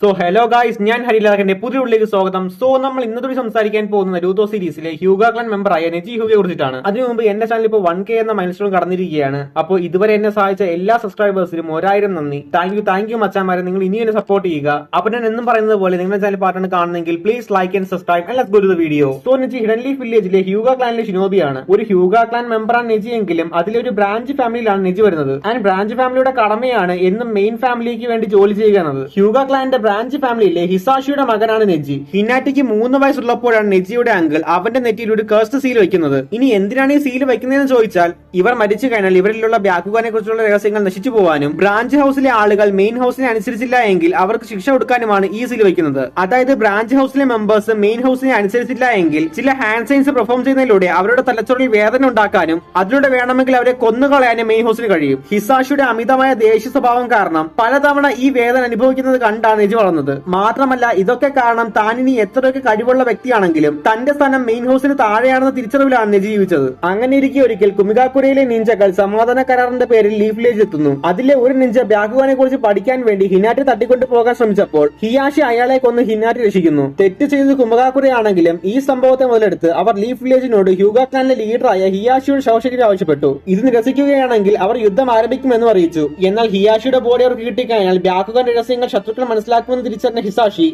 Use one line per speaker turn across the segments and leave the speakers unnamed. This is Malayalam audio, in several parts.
സോ ഹലോ ഗായ്സ്, ഞാൻ ഹരിലാഖന്റെ പുതിയ ഉള്ളിലേക്ക് സ്വാഗതം. സോ നമ്മൾ ഇന്നത്തെ സംസാരിക്കാൻ പോകുന്ന നരൂട്ടോ സീരീസിലെ ഹ്യൂഗ ക്ലാൻ മെമ്പറായ നെജി ഹ്യൂഗയെ കുറിച്ചിട്ടാണ്. അതിനു മുമ്പ് എന്റെ ചാനൽ ഇപ്പോൾ 1K എന്ന മൈൽസ്റ്റോൺ കടന്നിരിക്കുകയാണ്. അപ്പോൾ ഇതുവരെ എന്നെ സഹായിച്ച എല്ലാ സബ്സ്ക്രൈബേഴ്സിനും 1000 നന്ദി. താങ്ക് യു മച്ചാമാരെ, നിങ്ങൾ ഇനി എന്നെ സപ്പോർട്ട് ചെയ്യുക. അപ്പോൾ ഞാൻ എന്നും പറയുന്നത് പോലെ നിങ്ങളുടെ ചാനൽ പാട്ടാണ് കാണുന്നെങ്കിൽ please like and subscribe and let's go to the video. So Neji hidden leaf വില്ലേജിലെ ഹ്യൂഗ ക്ലാനിലെ ഷിനോബിയാണ്. ഒരു ഹ്യൂഗ ക്ലാൻ മെമ്പറാണ് നെജി എങ്കിലും അതിലൊരു ബ്രാഞ്ച് ഫാമിലിയിലാണ് നെജി വരുന്നത്. ആൻഡ് ബ്രാഞ്ച് ഫാമിലിയുടെ കടമയാണ് എന്നും മെയിൻ ഫാമിലിക്ക് വേണ്ടി ജോലി ചെയ്യുക എന്നത്. ഹ്യൂഗ ക്ലാന്റെ ബ്രാഞ്ച് ഫാമിലിയിലെ ഹിസാഷിയുടെ മകനാണ് നെജി. ഹിനാറ്റിക്ക് 3 വയസ്സുള്ളപ്പോഴാണ് നെജിയുടെ അങ്കിൾ അവന്റെ നെറ്റിയിൽ ഒരു കേഴ്സ്ഡ് സീൽ വെക്കുന്നത്. ഇനി എന്തിനാണ് ഈ സീൽ വെക്കുന്നതെന്ന് ചോദിച്ചാൽ, ഇവർ മരിച്ചു കഴിഞ്ഞാൽ ഇവരിലുള്ള ബ്യാക്കുഗാനെ കുറിച്ചുള്ള രഹസ്യങ്ങൾ നശിച്ചു പോകാനും ബ്രാഞ്ച് ഹൌസിലെ ആളുകൾ മെയിൻ ഹൌസിനെ അനുസരിച്ചില്ല എങ്കിൽ അവർക്ക് ശിക്ഷ കൊടുക്കാനുമാണ് ഈ സീൽ വെക്കുന്നത്. അതായത് ബ്രാഞ്ച് ഹൌസിലെ മെമ്പേഴ്സ് മെയിൻ ഹൌസിനെ അനുസരിച്ചില്ല എങ്കിൽ ചില ഹാൻഡ് സൈൻസ് പെർഫോം ചെയ്യുന്നതിലൂടെ അവരുടെ തലച്ചോറിൽ വേദന ഉണ്ടാക്കാനും അതിലൂടെ വേണമെങ്കിൽ അവരെ കൊന്നുകളയാനും മെയിൻ ഹൌസിന് കഴിയും. ഹിസാഷിയുടെ അമിതമായ ദേഷ്യ സ്വഭാവം കാരണം പലതവണ ഈ വേദന അനുഭവിക്കുന്നത് കണ്ടാണ് നെജി വളർന്നത്. മാത്രമല്ല ഇതൊക്കെ കാരണം താനിനി എത്രയൊക്കെ കഴിവുള്ള വ്യക്തിയാണെങ്കിലും തന്റെ സ്ഥാനം മെയിൻ ഹൌസിന് താഴെയാണെന്ന തിരിച്ചറിവിലാണ് നെജി ജീവിച്ചത്. അങ്ങനെ ഇരിക്കെ ഒരിക്കൽ കുമിഗാക്കുരയിലെ നിഞ്ചകൾ സമാധാന കരാറിന്റെ പേരിൽ ലീഫ് വില്ലേജ് എത്തുന്നു. അതിലെ ഒരു നിഞ്ച ബ്യാക്കുഗാനെ കുറിച്ച് പഠിക്കാൻ വേണ്ടി ഹിനാറ്റി തട്ടിക്കൊണ്ടു പോകാൻ ശ്രമിച്ചപ്പോൾ ഹിയാഷി അയാളെ കൊന്ന് ഹിനാറ്റി രക്ഷിക്കുന്നു. തെറ്റ് ചെയ്തത് കുമിഗാക്കുരയാണെങ്കിലും ഈ സംഭവത്തെ മുതലെടുത്ത് അവർ ലീഫ് വില്ലേജിനോട് ഹ്യൂഗ ക്ലാനിലെ ലീഡറായ ഹിയാഷിയുടെ ശവശരീരം ആവശ്യപ്പെട്ടു. ഇത് നിരസിക്കുകയാണെങ്കിൽ അവർ യുദ്ധം ആരംഭിക്കുമെന്നും അറിയിച്ചു. എന്നാൽ ഹിയാഷിയുടെ ബോഡി അവർക്ക് കിട്ടിക്കഴിഞ്ഞാൽ ബ്യാക്കുഗാൻ രഹസ്യങ്ങൾ ശത്രുക്കൾ മനസ്സിലാക്കുമെന്ന് തിരിച്ചറിഞ്ഞ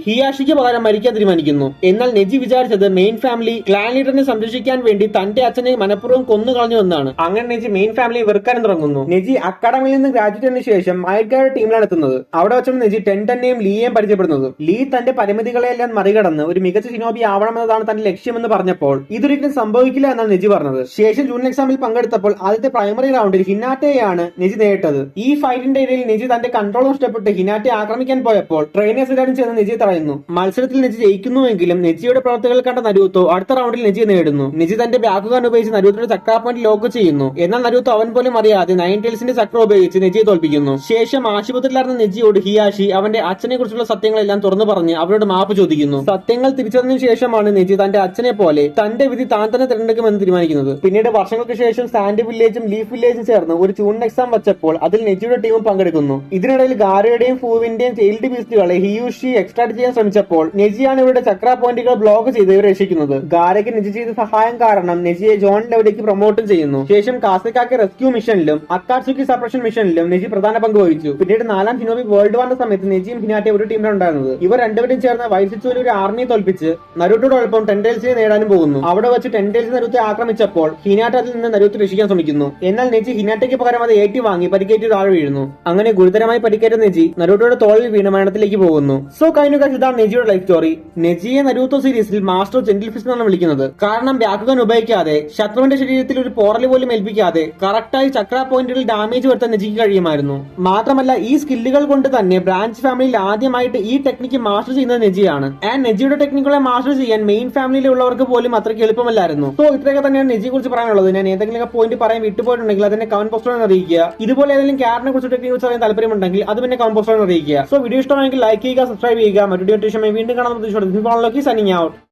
ഹിയാഷിക്ക് പകരം മരിക്കാൻ തീരുമാനിക്കുന്നു. എന്നാൽ നെജി വിചാരിച്ചത് മെയിൻ ഫാമിലി ക്ലാൻ ലീഡറിനെ സംരക്ഷിക്കാൻ വേണ്ടി തന്റെ അച്ഛനെ മനഃപൂർവ്വം കൊന്നു കളഞ്ഞു എന്നാണ്. അങ്ങനെ നെജി മെയിൻ ഫാമിലി വെറുക്കാനും തുടങ്ങുന്നു. നെജി അക്കാഡമിയിൽ നിന്ന് ഗ്രാജുവേറ്റിന് ശേഷം മൈൽഗാരുടെ ടീമിലാണ് എത്തുന്നത്. അവിടെ വെച്ചാണ് നെജി ടെൻറ്റനെയും ലീയെയും പരിചയപ്പെടുന്നത്. ലീ തന്റെ പരിമിതികളെല്ലാം മറികടന്ന് ഒരു മികച്ച ഷിനോബി ആവണമെന്നതാണ് തന്റെ ലക്ഷ്യമെന്ന് പറഞ്ഞപ്പോൾ ഇതൊരിക്കലും സംഭവിക്കില്ല എന്നാണ് നെജി പറഞ്ഞത്. ശേഷം ജൂനിയർ എക്സാമിൽ പങ്കെടുത്തപ്പോൾ ആദ്യത്തെ പ്രൈമറി റൗണ്ടിൽ ഹിനാറ്റയെയാണ് നെജി നേരിട്ടത്. ഈ ഫൈറ്റിന്റെ ഇടയിൽ നെജി തന്റെ കൺട്രോൾ നഷ്ടപ്പെട്ട് ഹിനാറ്റയെ ആക്രമിക്കാൻ പോയപ്പോൾ ട്രെയിനേഴ്സ് എല്ലാവരും ചേർന്ന് നെജിയെ തടയുന്നു. മത്സരത്തിൽ നെജി ജയിക്കുന്നുവെങ്കിലും നെജിയുടെ പ്രവർത്തികൾ കണ്ട നരൂട്ടോ അടുത്ത റൗണ്ടിൽ നെജിയെ നേടുന്നു. നെജി തന്റെ ബ്യാക്കുഗാൻ ഉപയോഗിച്ച് നരൂത്തോയുടെ ചക്ര പോയിന്റ് ലോക്ക് ചെയ്യുന്നു. എന്നാൽ നരൂട്ടോ അവൻ പോലും അറിയാതെ നയൻ ടൈൽസിന്റെ ചക്ര ഉപയോഗിച്ച് നെജിയെ തോൽപ്പിക്കുന്നു. ശേഷം ആശുപത്രിയിലായിരുന്ന നെജിയോട് ഹിയാഷി അവന്റെ അച്ഛനെ കുറിച്ചുള്ള സത്യങ്ങളെല്ലാം തുറന്നു പറഞ്ഞ് അവരോട് മാപ്പ് ചോദിക്കുന്നു. സത്യങ്ങൾ തിരിച്ചറിഞ്ഞതിനു ശേഷമാണ് നെജി തന്റെ അച്ഛനെ പോലെ തന്റെ വിധി താൻ തന്നെ തിരഞ്ഞെടുക്കുമെന്ന് തീരുമാനിക്കുന്നത്. പിന്നീട് വർഷങ്ങൾക്ക് ശേഷം സാൻഡ് വില്ലേജും ലീഫ് വില്ലേജും ചേർന്ന് ഒരു ചൂൺ എക്സാം വെച്ചപ്പോൾ അതിൽ നെജിയുടെ ടീമും പങ്കെടുക്കുന്നു. ഇതിനിടയിൽ ഗാരയുടെയും ഫൂവിന്റെയും ചൈൽഡ് ബീസ്റ്റുകളെ ഹിയൂഷി എക്സ്ട്രാക്ട് ചെയ്യാൻ ശ്രമിച്ചപ്പോൾ നെജിയാണ് ഇവരുടെ ചക്ര പോയിന്റുകൾ ബ്ലോക്ക് ചെയ്ത് ഇവരെ രക്ഷിക്കുന്നത്. ഗാരയ്ക്ക് നെജി ചെയ്ത സഹായം കാരണം നെജിയെ ജോൺ ലെവലിലേക്ക് പ്രൊമോട്ടും ചെയ്യുന്നു. ശേഷം കാസക്കാക്കി റെസ്ക്യൂ മിഷനിലും അക്കാട്സുക്കി സപ്രഷൻ മിഷനിലും നെജി പ്രധാന പങ്ക് വഹിച്ചു. പിന്നീട് 4ാം ഷിനോബി വേൾഡ് വാറിന്റെ സമയത്ത് നെജിയും ഹിനാറ്റെ ഒരു ടീമിലാണ് ഉണ്ടായിരുന്നത്. ഇവർ രണ്ടുപേരും ചേർന്ന് വൈസിച്ചുവിൽ ഒരു ആർമിയെ തോൽപ്പിച്ച് നരൂട്ടോടൊപ്പം ടെൻറ്റെയിൽസിനെ നേടാനും പോകുന്നു. അവിടെ വെച്ച് ടെൻറ്റെയിൽസ് നരൂത്തെ ആക്രമിച്ചപ്പോൾ ഹിനാറ്റ അതിൽ നിന്ന് നരൂത്തെ രക്ഷിക്കാൻ ശ്രമിക്കുന്നു. എന്നാൽ നെജി ഹിനാറ്റയ്ക്ക് പകരം അത് ഏറ്റി വാങ്ങി പരിക്കേറ്റ് താഴെ വീഴുന്നു. അങ്ങനെ ഗുരുതരമായി പരിക്കേറ്റ നെജി നരൂട്ടോയുടെ തോളിൽ വീണ് മരണത്തിലേക്ക് പോകുന്നു. സോ കഴിഞ്ഞ ഇതാണ് നെജിയുടെ ലൈഫ് സ്റ്റോറി. നെജിയെ നരൂട്ടോ സീരീസിൽ മാസ്റ്റർ ജെന്റിൽ ഫിസ്റ്റ് എന്നാണ് വിളിക്കുന്നത്. കാരണം ബ്യാക്കുഗാൻ ഉപയോഗിക്കാതെ ശത്രുവിന്റെ ശരീരത്തിൽ ഒരു പോറല് പോലും ഏൽപ്പിക്കാതെ കറക്റ്റായി ചക്ര പോയിന്റുകളിൽ ഡാമേജ് വരുത്താൻ നെജിക്ക് കഴിയുമായിരുന്നു. മാത്രമല്ല ഈ സ്കില്ലുകൾ കൊണ്ട് തന്നെ ബ്രാഞ്ച് ഫാമിലിയിൽ ആദ്യമായിട്ട് ഈ ടെക്നിക്ക് മാസ്റ്റർ ചെയ്യുന്നത് നെജിയാണ്. ആൻഡ് നെജിയുടെ ടെക്നിക്കുകളെ മാസ്റ്റർ ചെയ്യാൻ മെയിൻ ഫാമിലിയിലുള്ളവർക്ക് പോലും അത്രയ്ക്ക് എളുപ്പമല്ലായിരുന്നു. സോ ഇത്രയൊക്കെ തന്നെയാണ് നെജിയെ കുറിച്ച് പറയാനുള്ളത്. ഞാൻ ഏതെങ്കിലും പോയിന്റ് പറയാൻ വിട്ടുപോയിട്ടുണ്ടെങ്കിൽ അതിനെ കമന്റ് ബോക്സിൽ അറിയിക്കുക. ഇതുപോലെ ഏതെങ്കിലും ക്യാരക്ടറിനെ കുറിച്ച് ടെക്നിക്ക് കുറിച്ച് അറിയാൻ താല്പര്യമുണ്ടെങ്കിൽ അത് പിന്നെ കമന്റ് ബോക്സിൽ അറിയിക്കുക. സോ വീഡിയോ ഇഷ്ടമാണെങ്കിൽ ലൈക്ക് ചെയ്യുക, സബ്സ്ക്രൈബ് ചെയ്യുക. മറ്റൊരു വീണ്ടും കാണാൻ സൈനിങ് ഔട്ട്.